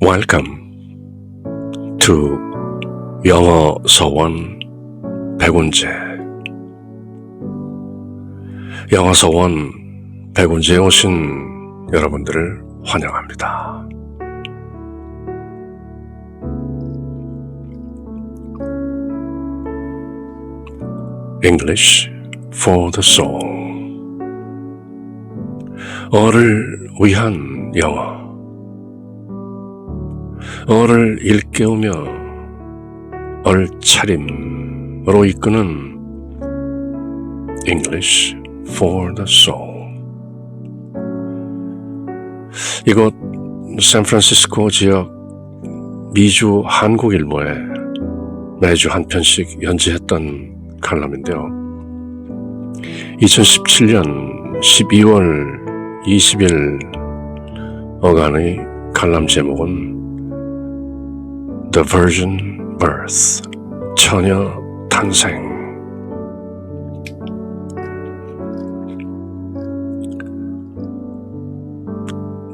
Welcome to 영어 서원 백운재. 영어 서원 백운재에 오신 여러분들을 환영합니다. English for the soul. 어를 위한 영어. 어를 일깨우며 얼차림으로 이끄는 English for the soul. 이곳 샌프란시스코 지역 미주 한국일보에 매주 한 편씩 연재했던 칼럼인데요. 2017년 12월 20일 어간의 칼럼 제목은 The Virgin Birth, 처녀 탄생.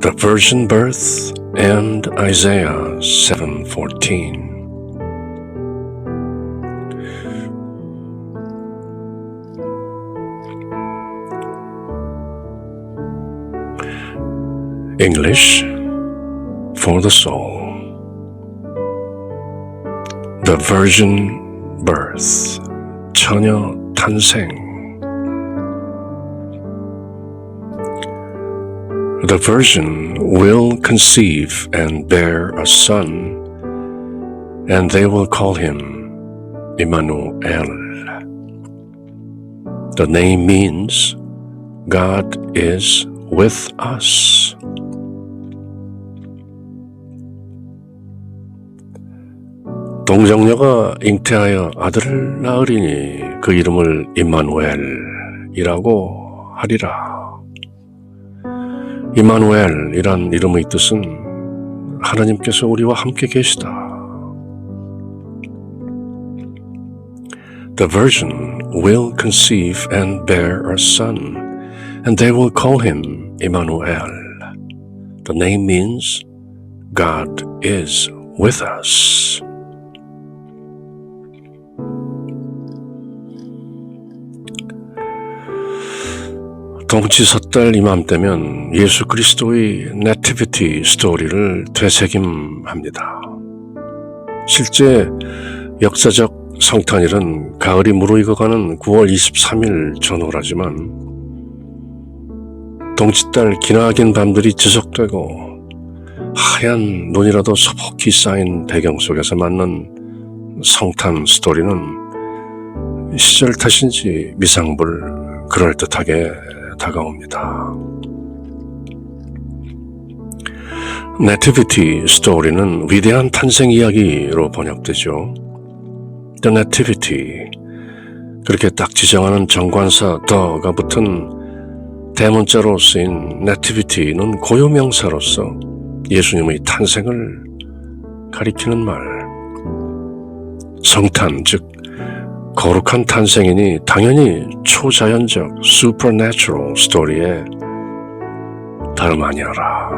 The Virgin Birth and Isaiah 7:14. English for the soul. The Virgin Birth, 처녀 탄생. The Virgin will conceive and bear a son, and they will call him Emmanuel. The name means God is with us. 동정녀가 잉태하여 아들을 낳으리니 그 이름을 임마누엘이라고 하리라. 임마누엘이란 이름의 뜻은 하나님께서 우리와 함께 계시다. The virgin will conceive and bear a son, and they will call him Emmanuel. The name means God is with us. 동치섣달 이맘때면 예수 그리스도의 네티비티 스토리를 되새김합니다. 실제 역사적 성탄일은 가을이 무르익어가는 9월 23일 전후라지만 동치달 기나긴 밤들이 지속되고 하얀 눈이라도 소복히 쌓인 배경 속에서 맞는 성탄 스토리는 시절 탓인지 미상불 그럴듯하게 다가옵니다. 네티비티 스토리는 위대한 탄생 이야기로 번역되죠. The Nativity, 그렇게 딱 지정하는 정관사 더가 붙은 대문자로 쓰인 Nativity는 고유명사로서 예수님의 탄생을 가리키는 말. 성탄, 즉 거룩한 탄생이니 당연히 초자연적 supernatural 스토리에 다름 아니하라.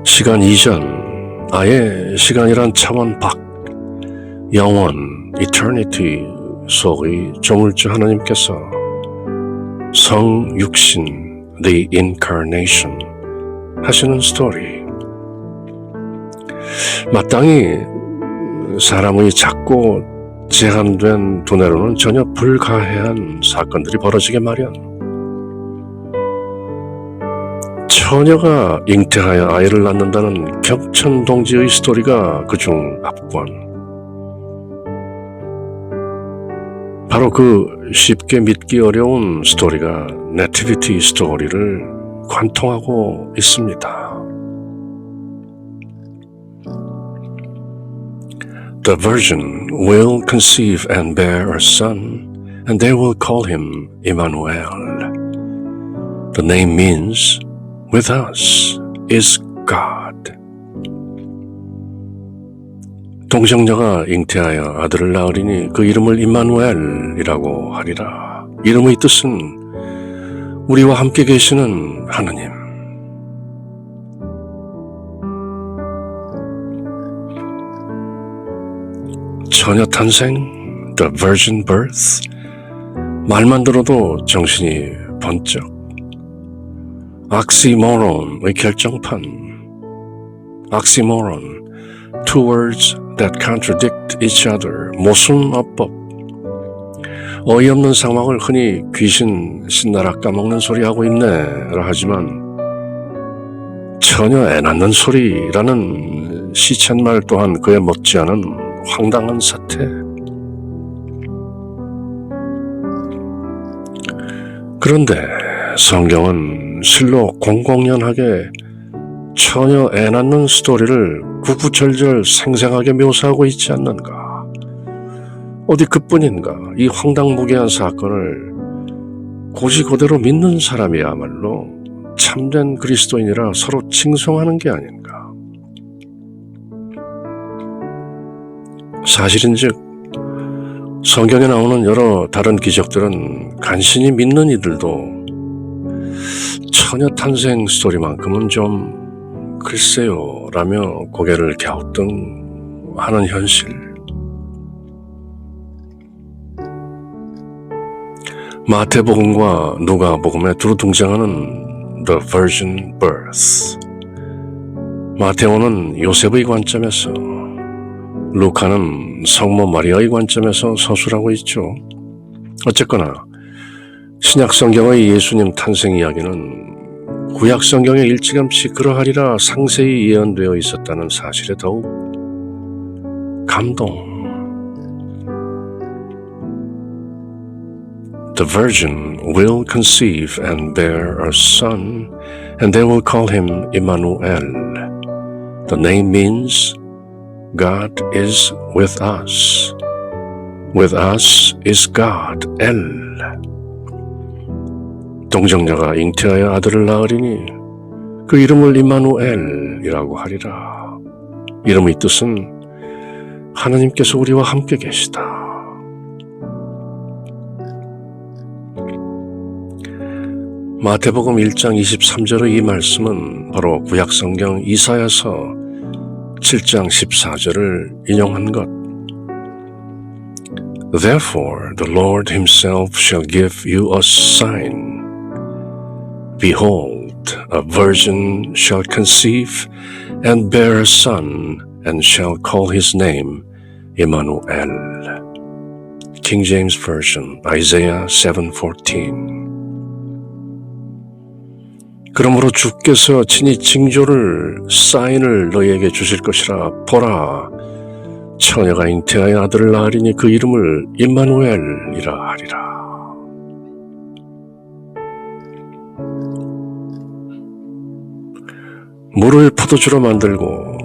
시간 이전, 아예 시간이란 차원 밖, 영원, eternity 속의 조물주 하나님께서 성육신, the incarnation 하시는 스토리. 마땅히 사람의 작고 제한된 두뇌로는 전혀 불가해한 사건들이 벌어지게 마련. 처녀가 잉태하여 아이를 낳는다는 격천동지의 스토리가 그중 압권. 바로 그 쉽게 믿기 어려운 스토리가 네티비티 스토리를 관통하고 있습니다. The virgin will conceive and bear a son, and they will call him Emmanuel. The name means with us is God. 동정녀가 잉태하여 아들을 낳으리니 그 이름을 임마누엘이라고 하리라. 이름의 뜻은 우리와 함께 계시는 하느님. 처녀 탄생, The Virgin Birth. 말만 들어도 정신이 번쩍. Oxymoron의 결정판. Oxymoron, two words that contradict each other. 모순어법. 어이없는 상황을 흔히 귀신 신나라 까먹는 소리 하고 있네라 하지만 전혀 애 낳는 소리라는 시쳇말 또한 그에 못지않은 황당한 사태. 그런데 성경은 실로 공공연하게 처녀 애 낳는 스토리를 구구절절 생생하게 묘사하고 있지 않는가. 어디 그뿐인가. 이 황당무계한 사건을 고지 그대로 믿는 사람이야말로 참된 그리스도인이라 서로 칭송하는 게 아닌가. 사실인즉 성경에 나오는 여러 다른 기적들은 간신히 믿는 이들도 처녀 탄생 스토리만큼은 좀 글쎄요 라며 고개를 갸우뚱하는 현실. 마태복음과 누가복음에 두루 등장하는 The Virgin Birth. 마태오는 요셉의 관점에서, 루카는 성모 마리아의 관점에서 서술하고 있죠. 어쨌거나 신약성경의 예수님 탄생 이야기는 구약성경에 일찌감치 그러하리라 상세히 예언되어 있었다는 사실에 더욱 감동. The virgin will conceive and bear a son, and they will call him Emmanuel. The name means God is with us. With us is God, El. 동정녀가 잉태하여 아들을 낳으리니 그 이름을 임마누엘이라고 하리라. 이름의 뜻은 하나님께서 우리와 함께 계시다. 마태복음 1장 23절의 이 말씀은 바로 구약성경 이사야서 7장 14절을 인용한 것. Therefore the Lord himself shall give you a sign. Behold, a virgin shall conceive and bear a son, and shall call his name Emmanuel. King James Version, Isaiah 7:14. 그러므로 주께서 친히 징조를, 사인을 너희에게 주실 것이라. 보라, 처녀가 잉태하여 아들을 낳으리니 그 이름을 임마누엘이라 하리라. 물을 포도주로 만들고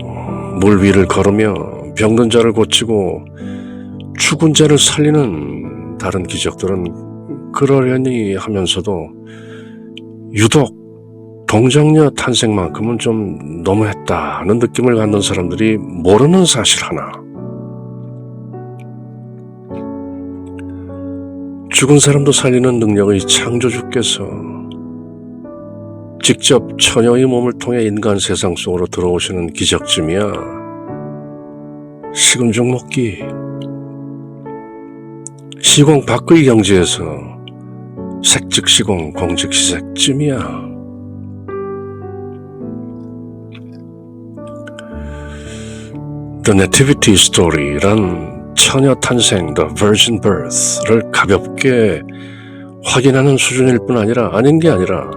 물 위를 걸으며 병든 자를 고치고 죽은 자를 살리는 다른 기적들은 그러려니 하면서도 유독 동정녀 탄생만큼은 좀 너무했다는 느낌을 갖는 사람들이 모르는 사실 하나. 죽은 사람도 살리는 능력의 창조주께서 직접 처녀의 몸을 통해 인간 세상 속으로 들어오시는 기적쯤이야 식은 죽 먹기. 시공 밖의 경지에서 색즉시공 공즉시색쯤이야. The Nativity Story란 처녀 탄생, The Virgin Birth를 가볍게 확인하는 수준일 뿐 아니라 아닌 게 아니라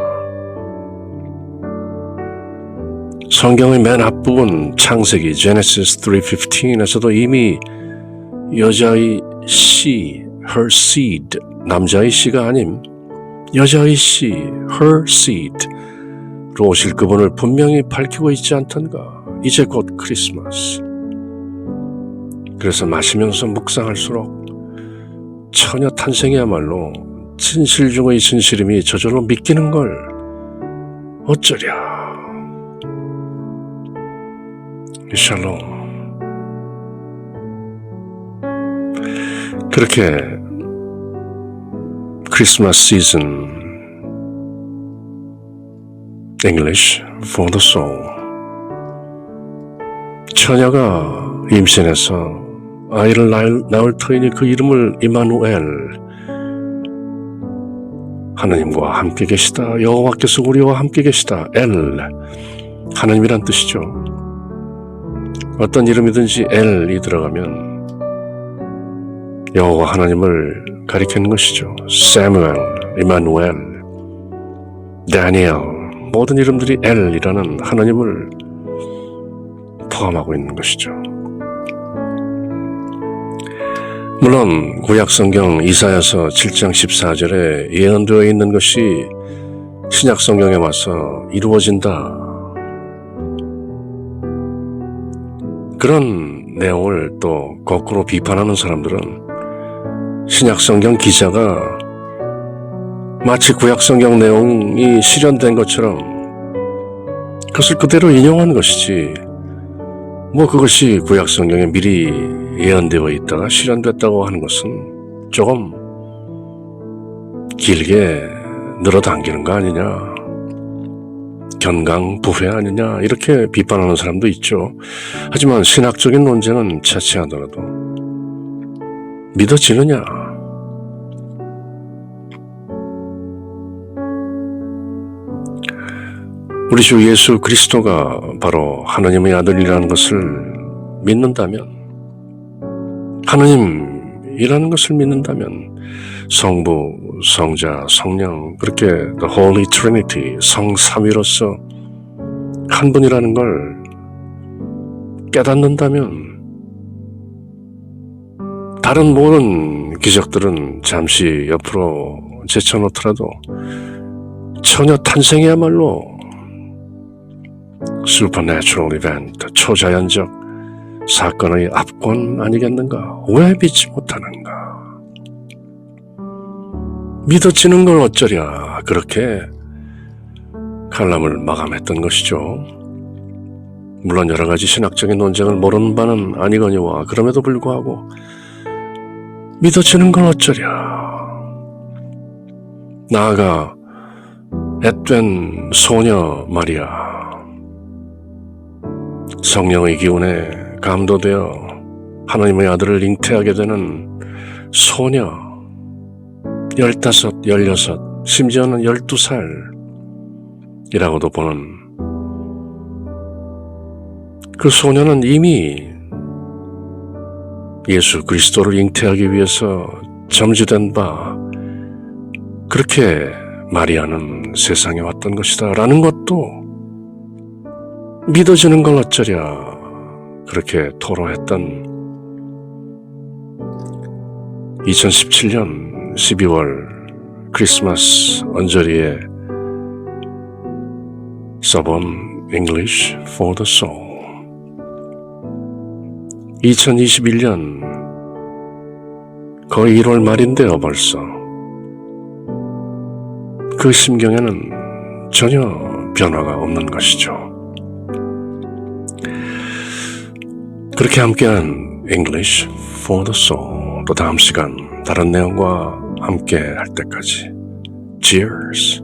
성경의 맨 앞부분 창세기 Genesis 3:15에서도 이미 여자의 씨, her seed, 남자의 씨가 아님 여자의 씨, her seed로 오실 그분을 분명히 밝히고 있지 않던가. 이제 곧 크리스마스. 그래서 마시면서 묵상할수록 처녀 탄생이야말로 진실 중의 진실임이 저절로 믿기는 걸 어쩌랴. 샬롬. 그렇게 크리스마스 시즌 English for the Soul. 처녀가 임신해서 아이를 낳을 터이니 그 이름을 이마누엘, 하나님과 함께 계시다, 여호와께서 우리와 함께 계시다, 엘, 하나님이란 뜻이죠. 어떤 이름이든지 엘이 들어가면 여호와 하나님을 가리키는 것이죠. 사무엘, 이마누엘, 다니엘, 모든 이름들이 엘이라는 하나님을 포함하고 있는 것이죠. 물론 구약성경 이사야서 7장 14절에 예언되어 있는 것이 신약성경에 와서 이루어진다, 그런 내용을 또 거꾸로 비판하는 사람들은 신약성경 기자가 마치 구약성경 내용이 실현된 것처럼 그것을 그대로 인용한 것이지, 그것이 구약성경에 미리 예언되어 있다가 실현됐다고 하는 것은 조금 길게 늘어당기는 거 아니냐, 견강부회 아니냐, 이렇게 비판하는 사람도 있죠. 하지만 신학적인 논쟁은 차치하더라도 믿어지느냐? 우리 주 예수 그리스도가 바로 하나님의 아들이라는 것을 믿는다면, 하나님이라는 것을 믿는다면 성부, 성자, 성령, 그렇게 The Holy Trinity, 성삼위로서 한 분이라는 걸 깨닫는다면 다른 모든 기적들은 잠시 옆으로 제쳐놓더라도 처녀 탄생이야말로 Supernatural Event, 초자연적 사건의 압권 아니겠는가? 왜 믿지 못하는가? 믿어지는 걸 어쩌랴, 그렇게 칼럼을 마감했던 것이죠. 물론 여러 가지 신학적인 논쟁을 모르는 바는 아니거니와 그럼에도 불구하고 믿어지는 걸 어쩌랴. 나아가 앳된 소녀 마리아, 성령의 기운에 감도되어 하나님의 아들을 잉태하게 되는 소녀, 15, 16, 심지어는 12살이라고도 보는 그 소녀는 이미 예수 그리스도를 잉태하기 위해서 점지된 바, 그렇게 마리아는 세상에 왔던 것이다 라는 것도 믿어지는 걸 어쩌랴, 그렇게 토로했던 2017년 12월 크리스마스 언저리에 써본 English for the Soul. 2021년 거의 1월 말인데요, 벌써. 그 심경에는 전혀 변화가 없는 것이죠. 그렇게 함께한 English for the Soul, 또 다음 시간 다른 내용과 함께 할 때까지 Cheers!